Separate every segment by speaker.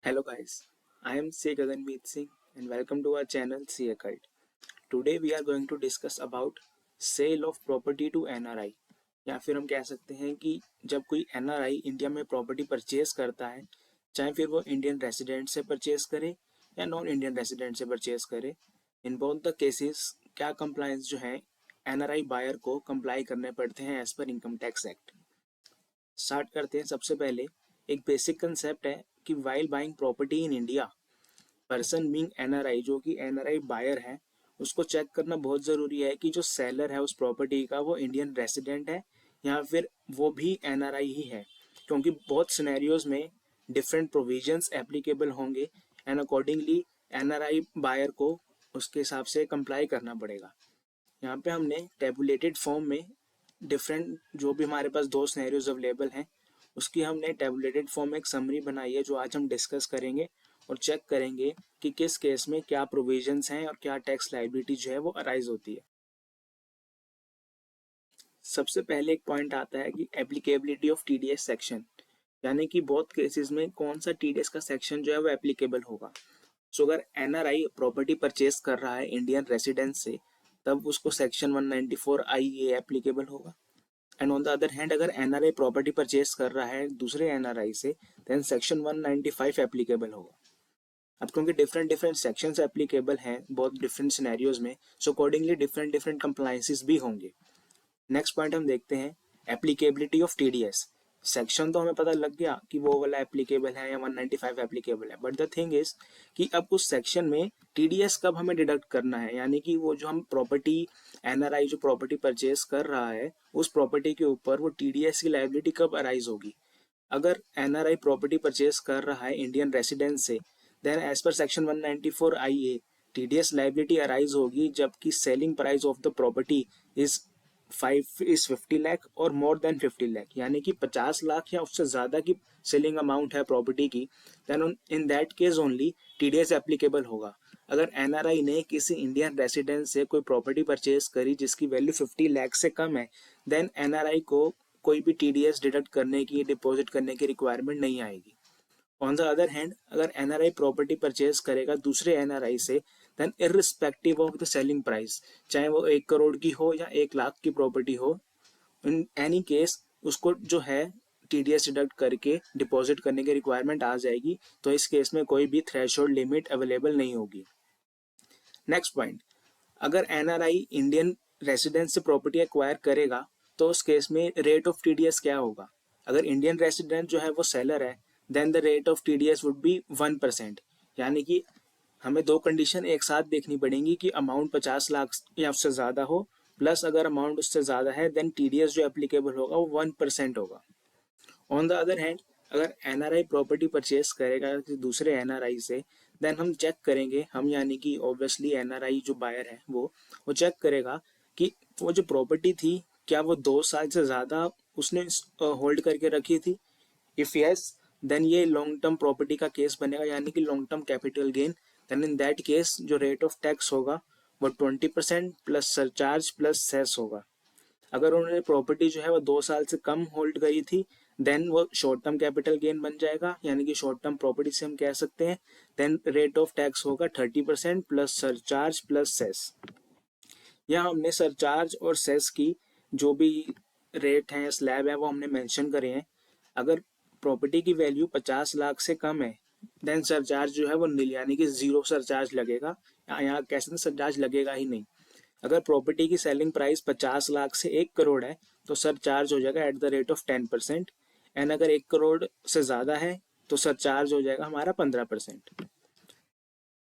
Speaker 1: Hello guys, I am C. Gaganmeet Singh and welcome to our channel C Occult. Today we are going to discuss about sale of property to NRI या फिर हम कह सकते हैं कि जब कोई NRI इंडिया में प्रॉपर्टी परचेज करता है, चाहे फिर वो इंडियन रेसिडेंट से परचेज करे या नॉन इंडियन रेसिडेंट से परचेज करे, इन बोथ द केसेस क्या कंप्लायंस जो है NRI बायर को कंप्लाई करने पड़ते हैं as per income tax act. Start करते हैं। सबसे पहले एक बेसिक कंसेप्ट है कि while buying property in India, person being NRI, जो कि एनआरआई बायर है, उसको चेक करना बहुत ज़रूरी है कि जो सेलर है उस प्रॉपर्टी का वो इंडियन रेसिडेंट है या फिर वो भी एनआरआई ही है, क्योंकि बहुत सिनेरियोज में डिफरेंट प्रोविजंस एप्लीकेबल होंगे एंड अकॉर्डिंगली एनआरआई बायर को उसके हिसाब से कंप्लाई करना पड़ेगा। यहाँ पे हमने टेबुलेटेड फॉर्म में डिफरेंट जो भी हमारे पास दो सिनेरियोज अवेलेबल हैं उसकी हमने टेबुलेटेड फॉर्म में एक समरी बनाई है जो आज हम डिस्कस करेंगे और चेक करेंगे कि किस केस में क्या प्रोविजंस हैं और क्या टैक्स लायबिलिटी जो है वो अराइज होती है। सबसे पहले एक पॉइंट आता है कि एप्लीकेबिलिटी ऑफ टीडीएस सेक्शन, यानी कि बहुत केसेस में कौन सा टीडीएस का सेक्शन जो है वो एप्लीकेबल होगा। सो अगर एनआरआई प्रॉपर्टी परचेज कर रहा है इंडियन रेसिडेंस से, तब उसको सेक्शन 194 आई एप्लीकेबल होगा। And on the other hand अगर एनआरआई प्रॉपर्टी परचेज कर रहा है दूसरे एनआरआई से, देन सेक्शन 195 एप्लीकेबल होगा। अब क्योंकि डिफरेंट डिफरेंट सेक्शंस एप्लीकेबल हैं बहुत डिफरेंट सिनेरियोज में, so accordingly different different compliances भी होंगे। नेक्स्ट पॉइंट हम देखते हैं एप्लीकेबिलिटी ऑफ टीडीएस। सेक्शन तो हमें पता लग गया कि वो वाला एप्लीकेबल है या 195 एप्लीकेबल है, बट द थिंग इज कि अब उस सेक्शन में टीडीएस कब हमें डिडक्ट करना है, यानी कि वो जो हम प्रॉपर्टी एनआरआई जो प्रॉपर्टी परचेज कर रहा है उस प्रॉपर्टी के ऊपर वो टीडीएस की लायबिलिटी कब अराइज होगी। अगर एनआरआई प्रॉपर्टी परचेज कर रहा है इंडियन रेसिडेंस से, then as per section 194 IA TDS liability arise होगी जबकि selling price of the property is 50 lakh और मोर देन 50 लाख, यानी कि 50 लाख या उससे ज़्यादा की सेलिंग अमाउंट है प्रॉपर्टी की, then in that case only TDS applicable होगा। अगर एनआरआई ने किसी इंडियन रेसिडेंस से कोई प्रॉपर्टी परचेज करी जिसकी वैल्यू 50 लाख से कम है, देन एनआरआई को कोई भी टीडीएस डिडक्ट करने की, डिपॉजिट करने की रिक्वायरमेंट नहीं आएगी। ऑन द अदर हैंड अगर एनआरआई प्रॉपर्टी परचेज करेगा दूसरे एनआरआई से, then irrespective of the selling price, चाहे वो 1 करोड़ की हो या 1 लाख की प्रॉपर्टी हो, इन एनी केस उसको जो है टीडीएस डिडक्ट करके डिपॉजिट करने की रिक्वायरमेंट आ जाएगी। तो इस केस में कोई भी थ्रेशोल्ड लिमिट अवेलेबल नहीं होगी। नेक्स्ट पॉइंट, अगर एनआरआई इंडियन रेसिडेंस से प्रॉपर्टी एक्वायर करेगा तो उस केस में रेट ऑफ टीडीएस क्या होगा। अगर इंडियन रेसिडेंट जो है वो सेलर है, then the rate of TDS would be 1%, यानी कि हमें दो कंडीशन एक साथ देखनी पड़ेंगी कि अमाउंट 50 लाख या उससे ज़्यादा हो, प्लस अगर अमाउंट उससे ज़्यादा है देन टीडीएस जो एप्लीकेबल होगा वो 1% होगा। ऑन द अदर हैंड अगर एनआरआई प्रॉपर्टी परचेज करेगा दूसरे एनआरआई से, देन हम चेक करेंगे, हम यानी कि ऑब्वियसली एनआरआई जो बायर है वो चेक करेगा कि वो जो प्रॉपर्टी थी क्या वो 2 साल से ज़्यादा उसने होल्ड करके रखी थी। इफ़ यस, देन ये लॉन्ग टर्म प्रॉपर्टी का केस बनेगा, यानी कि long term capital gain. Then in that case जो रेट ऑफ टैक्स होगा वो 20% प्लस सरचार्ज प्लस सेस होगा। अगर उन्होंने प्रॉपर्टी जो है वो 2 साल से कम होल्ड करी थी, देन वो शॉर्ट टर्म कैपिटल गेन बन जाएगा, यानी कि शॉर्ट टर्म प्रॉपर्टी से हम कह सकते हैं। देन रेट ऑफ टैक्स होगा 30% प्लस सरचार्ज प्लस सेस। यहाँ हमने सरचार्ज और सेस की जो भी रेट हैं स्लैब है वो हमने मेंशन करे हैं। अगर प्रॉपर्टी की वैल्यू 50 लाख से कम है, देन सरचार्ज जो है वो नील, यानी कि जीरो सरचार्ज लगेगा। यहाँ कह सकते हैं सरचार्ज लगेगा ही नहीं। अगर प्रॉपर्टी की सेलिंग प्राइस 50 लाख से 1 करोड़ है तो सर चार्ज हो जाएगा eight the rate of 10%। And अगर 1 करोड़ से ज़्यादा है तो सर चार्ज हो जाएगा हमारा 15%।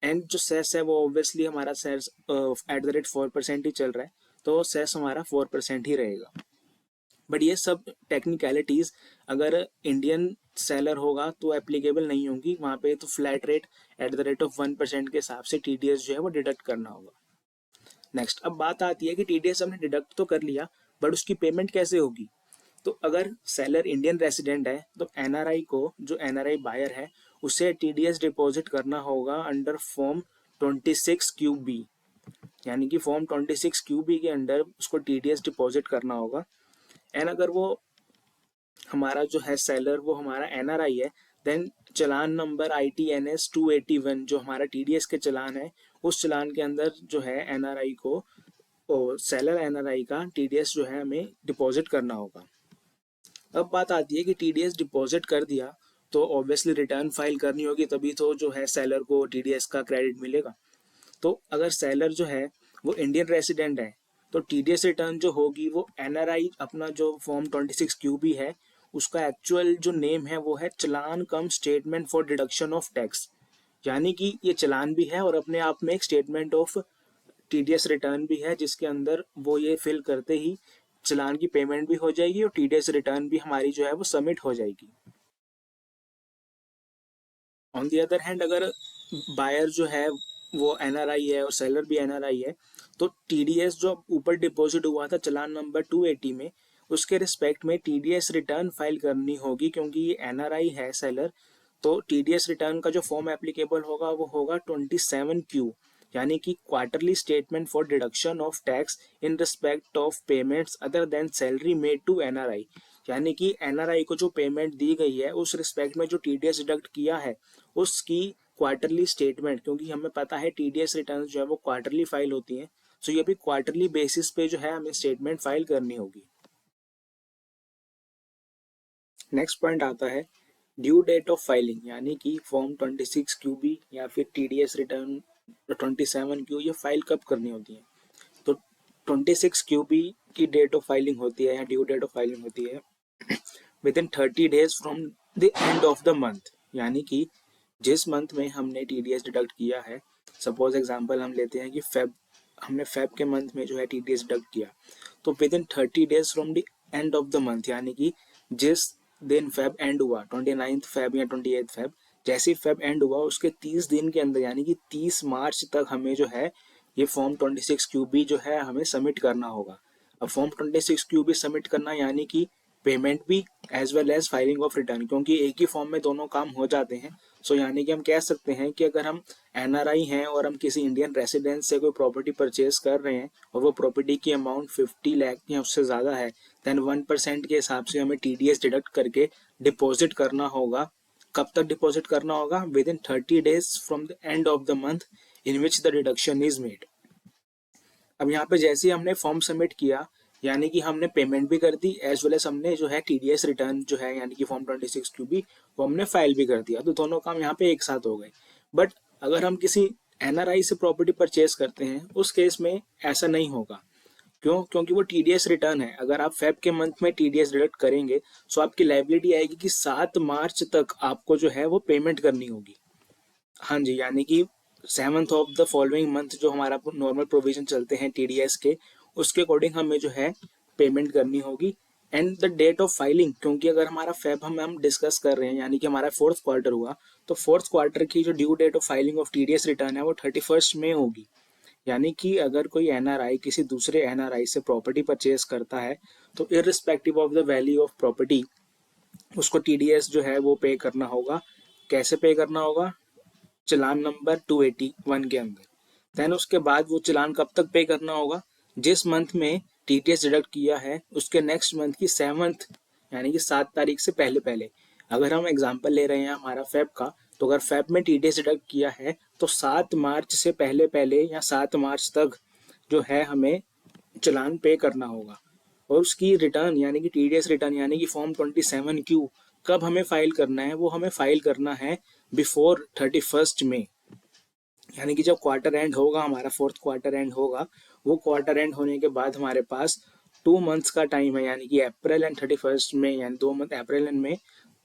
Speaker 1: एंड जो सेस है वो ऑब्वियसली हमारा सेस एट द रेट 4% ही चल रहा है, तो सेस हमारा 4% ही रहेगा। बट ये सब टेक्निकलिटीज़ अगर इंडियन सेलर होगा तो एप्लीकेबल नहीं होगी, वहाँ पे तो flat rate at the rate of 1% के हिसाब से टीडीएस जो है वो डिडक्ट करना होगा। नेक्स्ट अब बात आती है कि टीडीएस हमने डिडक्ट तो कर लिया, बट उसकी पेमेंट कैसे होगी। तो अगर सेलर इंडियन रेसिडेंट है तो एनआरआई को, जो एनआरआई बायर है, उसे टीडीएस डिपॉजिट करना होगा अंडर फॉर्म 26QB, यानी कि फॉर्म 26QB के अंडर उसको टीडीएस डिपॉजिट करना होगा। एंड अगर वो हमारा जो है सेलर वो हमारा एनआरआई है, देन चलान नंबर ITNS 281 जो हमारा TDS के चलान है, उस चलान के अंदर जो है एनआरआई को सेलर एनआरआई का TDS जो है हमें डिपॉजिट करना होगा। अब बात आती है कि TDS डिपॉजिट कर दिया तो ऑब्वियसली रिटर्न फाइल करनी होगी, तभी तो जो है सेलर को TDS का क्रेडिट मिलेगा। तो अगर सेलर जो है वो इंडियन रेसिडेंट है तो TDS रिटर्न जो होगी वो एनआरआई अपना जो फॉर्म 26QB है उसका एक्चुअल जो नेम है वो है challan cum statement for deduction of tax, यानी कि ये चलान भी है और अपने आप में एक स्टेटमेंट ऑफ TDS रिटर्न भी है, जिसके अंदर वो ये फिल करते ही चलान की पेमेंट भी हो जाएगी और TDS रिटर्न भी हमारी जो है वो सबमिट हो जाएगी। ऑन दी अदर हैंड अगर बायर जो है वो एनआरआई है और सेलर भी एनआरआई है तो TDS जो ऊपर डिपॉजिट हुआ था चलान नंबर 280 में उसके रिस्पेक्ट में TDS रिटर्न फाइल करनी होगी, क्योंकि ये एनआरआई है सेलर। तो TDS रिटर्न का जो फॉर्म एप्लीकेबल होगा वो होगा 27Q, यानी कि quarterly statement for deduction of tax in respect of payments other than salary made to NRI, यानी कि एनआरआई को जो पेमेंट दी गई है उस रिस्पेक्ट में जो TDS डिडक्ट किया है उसकी क्वार्टरली स्टेटमेंट, क्योंकि हमें पता है TDS रिटर्न जो है वो क्वार्टरली फाइल होती हैं, सो ये भी क्वार्टरली बेसिस पे जो है हमें स्टेटमेंट फाइल करनी होगी। नेक्स्ट पॉइंट आता है ड्यू डेट ऑफ फाइलिंग, यानी कि फॉर्म 26QB या फिर TDS रिटर्न 27Q ये फाइल कब करनी होती है। तो 26QB की डेट ऑफ फाइलिंग होती है या ड्यू डेट ऑफ फाइलिंग होती है within 30 days from the end of the month, यानी कि जिस मंथ में हमने TDS डिडक्ट किया है, सपोज एग्जांपल हम लेते हैं कि हमने फेब के मंथ में जो है TDS डिडक्ट किया, तो with in 30 days from the end of the month, यानी कि जिस दिन फेब एंड हुआ 29 फेब या 28 फेब, जैसे फेब एंड हुआ उसके 30 दिन के अंदर यानी कि 30 मार्च तक हमें जो है ये फॉर्म 26QB जो है हमें सबमिट करना होगा। अब फॉर्म 26QB सबमिट करना यानी कि पेमेंट भी as well as filing of return, क्योंकि एक ही फॉर्म में दोनों काम हो जाते हैं। सो यानी कि हम कह सकते हैं कि अगर हम एनआरआई हैं और हम किसी इंडियन रेसिडेंस से कोई प्रॉपर्टी परचेज कर रहे हैं और वो प्रॉपर्टी की अमाउंट 50 लाख या उससे ज़्यादा है, देन 1% के हिसाब से हमें TDS डिडक्ट करके डिपॉजिट करना होगा। कब तक डिपॉजिट करना होगा? With in 30 days from the end of the month in which the deduction is made. अब यहाँ पे जैसे ही हमने फॉर्म सबमिट किया यानी कि हमने पेमेंट भी कर दी एज वेल एज हमने जो है TDS रिटर्न जो है यानी कि फॉर्म 26QB वो हमने फाइल भी कर दिया, तो दोनों काम यहाँ पे एक साथ हो गए। बट अगर हम किसी एनआरआई से प्रॉपर्टी परचेज करते हैं उस केस में ऐसा नहीं होगा। क्यों? क्योंकि वो TDS रिटर्न है। अगर आप फेब के मंथ में TDS डिडक्ट करेंगे तो आपकी लाइबिलिटी आएगी कि 7 मार्च तक आपको जो है वो पेमेंट करनी होगी। हाँ जी, यानी कि 7th of the following month जो हमारा नॉर्मल प्रोविजन चलते हैं TDS के, उसके अकॉर्डिंग हमें जो है पेमेंट करनी होगी। And the date of filing, क्योंकि अगर हमारा फेब हम डिस्कस कर रहे हैं यानी कि हमारा फोर्थ क्वार्टर हुआ, तो फोर्थ क्वार्टर की जो due date of filing of TDS return है वो 31 में होगी। यानी कि अगर कोई एनआरआई किसी दूसरे एनआरआई से प्रॉपर्टी परचेज करता है तो irrespective of the value of property उसको TDS जो है वो पे करना होगा। कैसे पे करना होगा? चलान नंबर 281 के अंदर। देन उसके बाद वो चलान कब तक पे करना होगा? जिस मंथ में TDS डिडक्ट किया है उसके नेक्स्ट मंथ की 7th यानी कि 7 तारीख से पहले पहले। अगर हम एग्जांपल ले रहे हैं हमारा फेब का, तो अगर फेब में TDS डिडक्ट किया है तो 7 मार्च से पहले पहले या 7 मार्च तक जो है हमें चलान पे करना होगा। और उसकी रिटर्न यानी कि TDS रिटर्न यानी कि फॉर्म 27Q कब हमें फाइल करना है? वो हमें फाइल करना है बिफोर 31 मई, यानी कि जब क्वार्टर एंड होगा हमारा फोर्थ क्वार्टर एंड होगा, वो क्वार्टर एंड होने के बाद हमारे पास 2 मंथ्स का टाइम है, यानी कि अप्रैल एंड 31 मई, यानी 2 month April and May,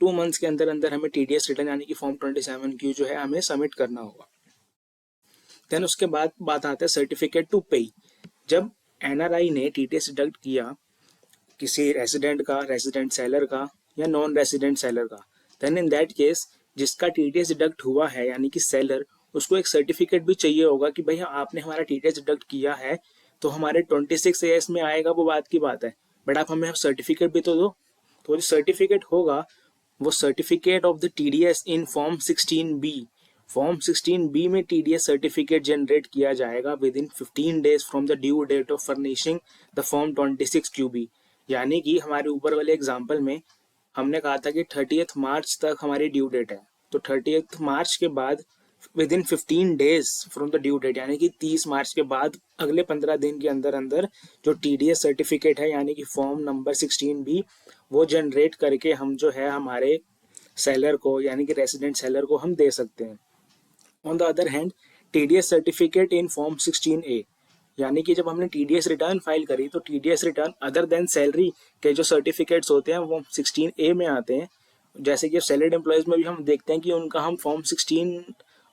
Speaker 1: 2 months के अंदर अंदर हमें TDS रिटर्न यानी कि फॉर्म 27Q जो है हमें सबमिट करना होगा। देन उसके बाद बात आता है सर्टिफिकेट टू पे। जब एनआरआई ने TDS डिडक्ट किया किसी रेसिडेंट का, रेसिडेंट सेलर का या नॉन रेसिडेंट सेलर का, देन इन दैट केस जिसका TDS डिडक्ट हुआ है यानी कि सेलर, उसको एक सर्टिफिकेट भी चाहिए होगा कि भैया आपने हमारा TDS डिडक्ट किया है, तो हमारे 26 AS में आएगा वो बात की बात है, बट आप हमें सर्टिफिकेट भी तो दो। तो जो सर्टिफिकेट होगा वो certificate of the TDS in form 16B। Form 16B में TDS सर्टिफिकेट जनरेट किया जाएगा within 15 days from the due date of furnishing the form 26QB। यानी कि हमारे ऊपर वाले एग्जाम्पल में हमने कहा था कि 30th मार्च तक हमारी ड्यू डेट है, तो 30th मार्च के बाद within 15 days from the due date, यानी कि 30 मार्च के बाद अगले 15 दिन के अंदर अंदर जो TDS सर्टिफिकेट है यानी कि फॉर्म नंबर 16B वो जनरेट करके हम जो है हमारे सेलर को यानी कि रेसिडेंट सेलर को हम दे सकते हैं। On the other hand TDS certificate in form 16A, यानी कि जब हमने TDS रिटर्न फाइल करी तो TDS return other than salary के जो सर्टिफिकेट्स होते हैं वो 16A में आते हैं। जैसे कि सैलरीड एम्प्लॉयज में भी हम देखते हैं कि उनका हम फॉर्म 16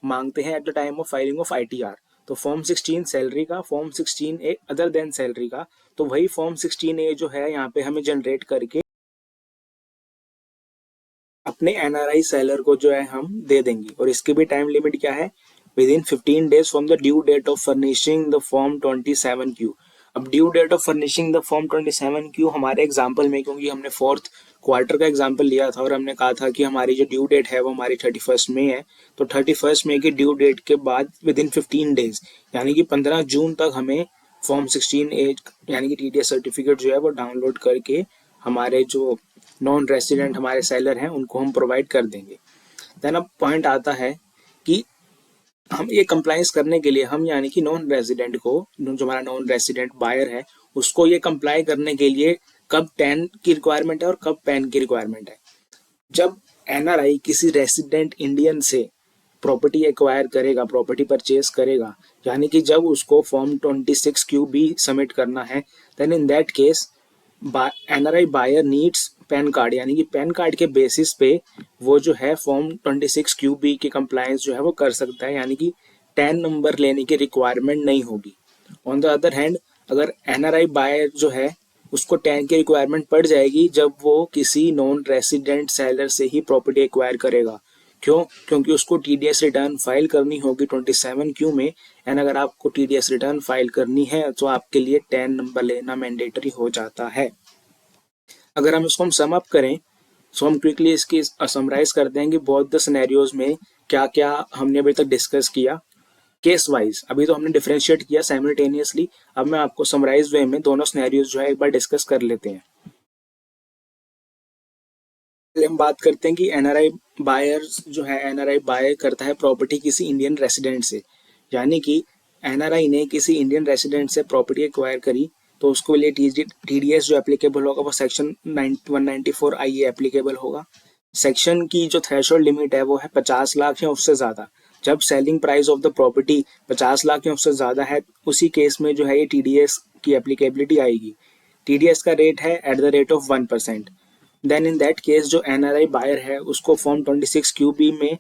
Speaker 1: मांगते हैं at the time of filing of ITR। तो फॉर्म 16 सैलरी का, form 16A other than salary का, तो वही फॉर्म 16A जो है यहाँ पे हमें जनरेट करके अपने NRI सेलर को जो है हम दे देंगे। और इसकी भी टाइम लिमिट क्या है, within 15 days from the due date of furnishing the form 27Q। अब due date of furnishing the form 27Q हमारे एग्जाम्पल में, क्योंकि हमने फोर्थ क्वार्टर का एग्जाम्पल लिया था और हमने कहा था कि हमारी जो ड्यू डेट है वो हमारी 31 मई है, तो 31 मई की ड्यू डेट के बाद विद इन 15 डेज यानी कि 15 जून तक हमें फॉर्म 16A यानी कि TDS सर्टिफिकेट जो है वो डाउनलोड करके हमारे जो नॉन रेसिडेंट हमारे सेलर हैं उनको हम प्रोवाइड कर देंगे। देन अब पॉइंट आता है कि हम ये कंप्लाइंस करने के लिए हम यानी कि नॉन रेजिडेंट को, जो हमारा नॉन रेजिडेंट बायर है उसको ये कंप्लाई करने के लिए कब टैन की रिक्वायरमेंट है और कब पैन की रिक्वायरमेंट है। जब NRI किसी रेसिडेंट इंडियन से प्रॉपर्टी एक्वायर करेगा, प्रॉपर्टी परचेज करेगा, यानी कि जब उसको फॉर्म 26QB सबमिट करना है, then in that case NRI buyer needs PAN card, यानी कि पैन कार्ड के बेसिस पे वो जो है फॉर्म 26QB की कंप्लायंस जो है वो कर सकता है, यानी कि 10 नंबर लेने की रिक्वायरमेंट नहीं होगी। ऑन द अदर हैंड अगर NRI बायर जो है उसको 10 की रिक्वायरमेंट पड़ जाएगी जब वो किसी नॉन रेसिडेंट सेलर से ही प्रॉपर्टी एक्वायर करेगा। क्यों? क्योंकि उसको TDS रिटर्न फाइल करनी होगी 27Q में, एंड अगर आपको TDS रिटर्न फाइल करनी है तो आपके लिए 10 नंबर लेना मैंडेटरी हो जाता है। अगर हम इसको सम अप करें तो हम क्विकली इसकी समराइज करते हैं कि बहुत द सिनेरियोज में क्या क्या हमने अभी तक डिस्कस किया केस वाइज। अभी तो हमने डिफरेंशिएट किया साइमल्टेनियसली, अब मैं आपको समराइज वे में दोनों सिनेरियोज जो है एक बार डिस्कस कर लेते हैं। हम बात करते हैं कि NRI बायर जो है, NRI बाय करता है प्रॉपर्टी किसी इंडियन रेसिडेंट से, यानी कि NRI ने किसी इंडियन रेसिडेंट से प्रॉपर्टी एक्वायर करी तो उसको लिए TDS जो एप्लीकेबल होगा वो सेक्शन 194IA एप्लीकेबल होगा। सेक्शन की जो थ्रेशोल्ड लिमिट है वो है 50 लाख या उससे ज़्यादा। जब selling price of the property 50 lakh या उससे ज़्यादा है उसी केस में जो है ये TDS की एप्लीकेबिलिटी आएगी। TDS का रेट है at the rate of 1%। Then in that case जो NRI बायर है उसको फॉर्म 26QB में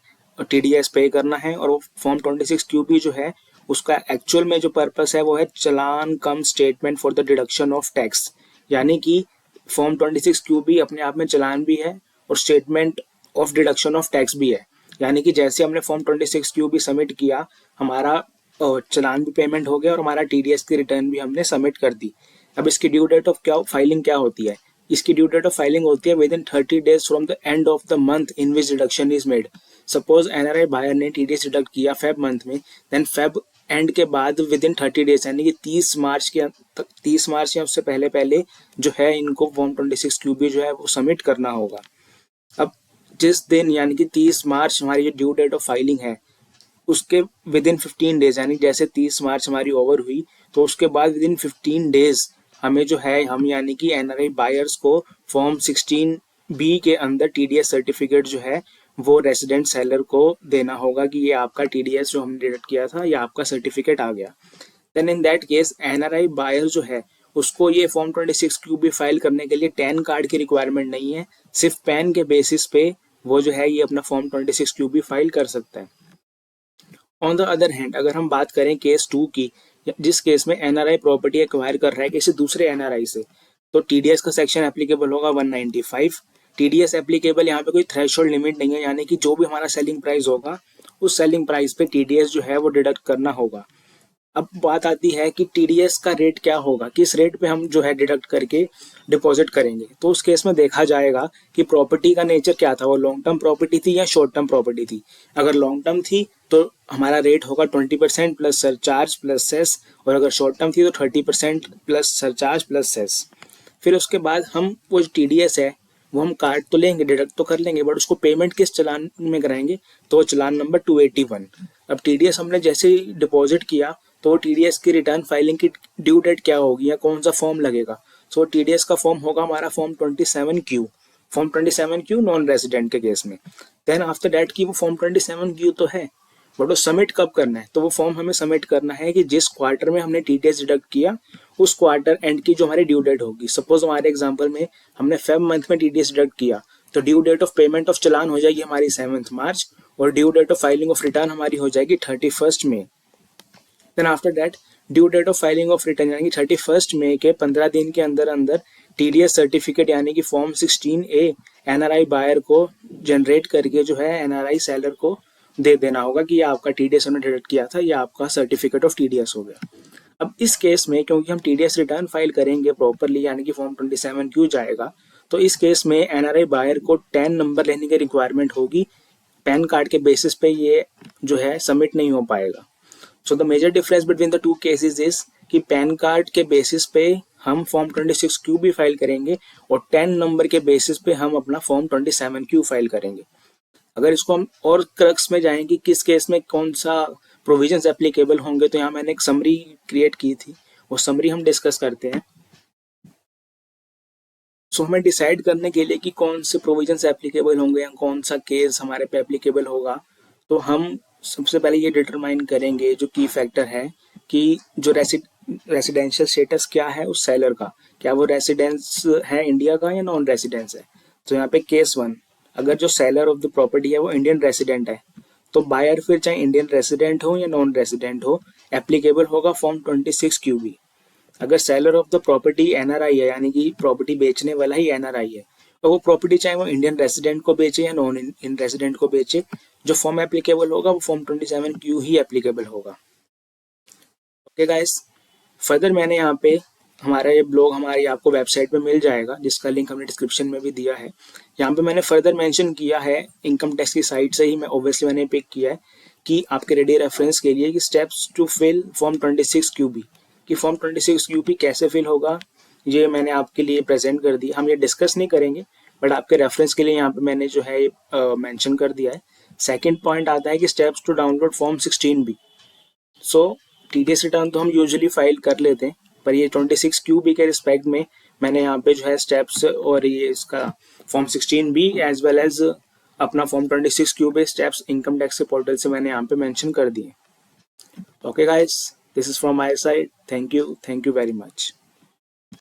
Speaker 1: TDS पे करना है, और वो फॉर्म 26QB जो है उसका एक्चुअल में जो पर्पस है वो है challan cum statement for the deduction of tax, यानी कि फॉर्म 26QB अपने आप में चलान भी है और statement of deduction of tax भी है। यानी कि जैसे हमने फॉर्म 26QB सबमिट किया हमारा चलान भी पेमेंट हो गया और हमारा TDS की रिटर्न भी हमने सबमिट कर दी। अब इसकी ड्यू डेट ऑफ फाइलिंग क्या होती है, इसकी ड्यू डेट ऑफ फाइलिंग होती है within 30 days from the end of the month in which deduction is made. Suppose NRI buyer ने TDS डिडक्ट किया फेब मंथ में, देन फेब एंड के बाद विद इन 30 डेज यानी कि 30 मार्च या उससे पहले पहले जो है इनको फॉर्म 26QB जो है वो सबमिट करना होगा। अब जिस दिन यानी कि 30 मार्च हमारी जो ड्यू डेट ऑफ फाइलिंग है उसके विद इन 15 डेज, यानी जैसे 30 मार्च हमारी ओवर हुई तो उसके बाद विद इन 15 डेज हमें जो है हम यानी कि NRI बायर्स को फॉर्म 16B के अंदर TDS सर्टिफिकेट जो है वो रेसिडेंट सेलर को देना होगा कि ये आपका TDS जो हमने डिडक्ट किया था ये आपका सर्टिफिकेट आ गया। Then in that case NRI buyer जो है उसको ये फॉर्म 26QB फाइल करने के लिए 10 कार्ड की रिक्वायरमेंट नहीं है, सिर्फ पैन के बेसिस पे वो जो है ये अपना फॉर्म 26QB फाइल कर सकता है। ऑन द अदर हैंड अगर हम बात करें केस 2 की, जिस केस में NRI प्रॉपर्टी एक्वायर कर रहा है किसी दूसरे NRI से, तो TDS का सेक्शन एप्लीकेबल होगा 195। TDS एप्लीकेबल यहाँ पे कोई थ्रेशोल्ड लिमिट नहीं है, यानी कि जो भी हमारा सेलिंग प्राइस होगा उस सेलिंग प्राइस पे TDS जो है वो डिडक्ट करना होगा। अब बात आती है कि TDS का रेट क्या होगा, किस रेट पे हम जो है डिडक्ट करके डिपॉजिट करेंगे। तो उस केस में देखा जाएगा कि प्रॉपर्टी का नेचर क्या था, वो लॉन्ग टर्म प्रॉपर्टी थी या शॉर्ट टर्म प्रॉपर्टी थी। अगर लॉन्ग टर्म थी तो हमारा रेट होगा 20% प्लस सरचार्ज प्लस सेस, और अगर शॉर्ट टर्म थी तो 30% प्लस सरचार्ज प्लस सेस। फिर उसके बाद हम वो जो TDS है वो हम काट तो लेंगे, डिडक्ट तो कर लेंगे, बट उसको पेमेंट किस चालान में कराएंगे, तो वो चालान नंबर 281। अब टीडीएस हमने जैसे ही डिपॉजिट किया तो वो टीडीएस की रिटर्न फाइलिंग की ड्यू डेट क्या होगी या कौन सा फॉर्म लगेगा। सो टीडीएस का फॉर्म होगा हमारा form 27Q। Form 27Q non resident के केस में। देन आफ्टर डैट की वो फॉर्म 27Q तो है, बट वो सबमिट कब करना है, तो वो फॉर्म हमें सबमिट करना है कि जिस क्वार्टर में हमने टीडीएस डिडक्ट किया उस क्वार्टर एंड की जो हमारी ड्यू डेट होगी। सपोज हमारे एग्जांपल में हमने फेब मंथ में टीडीएस डिडक्ट किया, तो due date of payment of challan हो जाएगी हमारी 7 मार्च और due date of filing of return हमारी हो जाएगी 31 मई। Then after that due date of filing of return यानी कि 31 मई के 15 दिन के अंदर अंदर टीडीएस सर्टिफिकेट यानी कि फॉर्म 16A एनआरआई बायर को जनरेट करके जो है एनआरआई सेलर को दे देना होगा कि ये आपका टीडीएस हमने डिडक्ट किया था, ये आपका सर्टिफिकेट ऑफ टीडीएस हो गया। अब इस केस में क्योंकि हम टीडीएस रिटर्न फाइल करेंगे प्रॉपरली यानी कि फॉर्म 27Q जाएगा, तो इस केस में एनआरआई बायर को 10 नंबर लेने की रिक्वायरमेंट होगी। पैन कार्ड के बेसिस पे ये जो है सबमिट नहीं हो पाएगा। So the major difference between the two cases is कि पैन कार्ड के बेसिस पे हम फॉर्म 26Q भी फाइल करेंगे और 10 नंबर के बेसिस पे हम अपना फॉर्म 27Q फाइल करेंगे। अगर इसको हम और क्रक्स में जाएं कि किस केस में कौन सा प्रोविजंस एप्लीकेबल होंगे, तो यहाँ मैंने एक समरी क्रिएट की थी, वो समरी हम डिस्कस करते हैं। सो हमें डिसाइड करने के लिए कि कौन से प्रोविजंस एप्लीकेबल होंगे या कौन सा केस हमारे पे एप्लीकेबल होगा, तो हम सबसे पहले ये डिटरमाइन करेंगे जो की फैक्टर है कि जो रेसिडेंशियल स्टेटस क्या है उस सेलर का, क्या वो रेसिडेंस है इंडिया का या नॉन रेसिडेंस है। तो यहाँ पे केस 1, अगर जो सेलर ऑफ द प्रॉपर्टी है वो इंडियन रेसिडेंट है, तो बायर फिर चाहे इंडियन रेसिडेंट हो या नॉन रेसिडेंट हो एप्लीकेबल होगा फॉर्म 26Q भी। अगर seller of the property NRI है यानी कि प्रॉपर्टी बेचने वाला ही एनआरआई है, तो वो प्रॉपर्टी चाहे वो इंडियन रेसिडेंट को बेचे या नॉन इन रेसिडेंट को बेचे, जो फॉर्म एप्लीकेबल होगा वो फॉर्म 27Q ही एप्लीकेबल होगा। ओके गाइस, फर्दर मैंने यहाँ पे हमारा ये ब्लॉग हमारी आपको वेबसाइट पे मिल जाएगा जिसका लिंक हमने डिस्क्रिप्शन में भी दिया है। यहाँ पे मैंने फर्दर मेंशन किया है इनकम टैक्स की साइट से ही मैं ऑब्वियसली मैंने पिक किया है कि आपके रेडी रेफरेंस के लिए कि steps to fill form 26QB, कि फॉर्म 26QB कैसे फिल होगा ये मैंने आपके लिए प्रेजेंट कर दिया। हम ये डिस्कस नहीं करेंगे बट आपके रेफरेंस के लिए यहाँ पे मैंने जो है मेंशन कर दिया है। सेकेंड पॉइंट आता है कि steps to download form 16B। So TDS return तो हम यूजुअली फाइल कर लेते हैं, पर ये 26QB के रिस्पेक्ट में मैंने यहाँ पे जो है स्टेप्स और ये इसका form 16B as well as अपना form 26QB steps income tax के पोर्टल से मैंने यहाँ पे मेंशन कर दिए। Okay guys, this is from my side. Thank you very much.